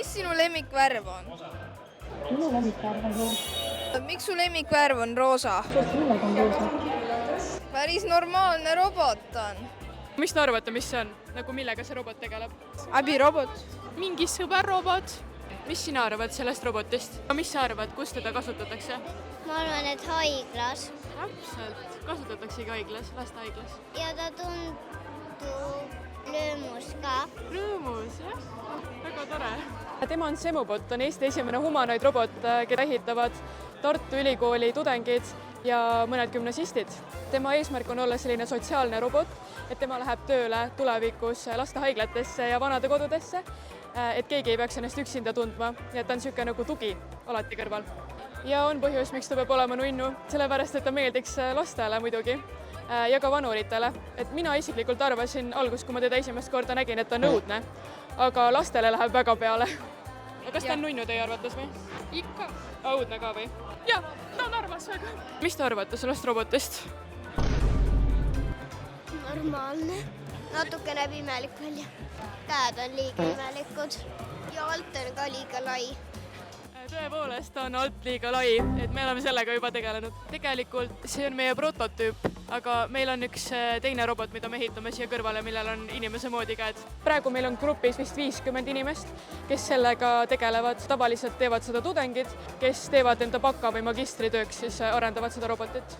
sinu lemmikvärv on? Minu lemmikvärv on roosa. Miks su lemmikvärv on roosa? Sest millegi on roosa. Päris normaalne robot on. Mis te arvate, mis see on? Nagu millega see robot tegeleb? Abirobot. Mingi sõberrobot. Mis sina arvad sellest robotist? Mis sa arvad, kus teda kasutatakse? Ma arvan, et haiglas. Täpselt. Kasutataksegi haiglas, lastehaiglas. Ja ta tundub rõõmus ka. Rõõmus, jah. Väga tore. Tema on Semubot, on Eesti esimene humanoid robot, keda ehitavad Tartu Ülikooli tudengid ja mõned gümnasistid. Tema eesmärk on olla selline sotsiaalne robot, et tema läheb tööle tulevikus lastehaiglatesse ja vanadekodudesse, et keegi ei peaks ennast üksinda tundma ja ta on niisugune nagu tugi alati kõrval. Ja on põhjus, miks ta peab olema nunnu, sellepärast et ta meeldiks lastele muidugi ja ka vanuritele. Et mina isiklikult arvasin alguses, kui ma teda esimest korda nägin, et ta on õudne, aga lastele läheb väga peale. Kas ta on nunnu teie arvates või? Ikka. Õudne ka või? Jah, ta on armas väga. Mis te arvate sellest robotist? Normaalne. Natuke näeb imelik välja. Käed on liiga imelikud ja alt on ka liiga lai. Tõepoolest, ta on alt liiga lai, et me oleme sellega juba tegelenud. Tegelikult see on meie prototüüp, aga meil on üks teine robot, mida me ehitame siia kõrvale, millel on inimese moodi käed. Praegu meil on grupis vist 50 inimest, kes sellega tegelevad. Tavaliselt teevad seda tudengid, kes teevad enda baka- või magistritööks, siis arendavad seda robotit.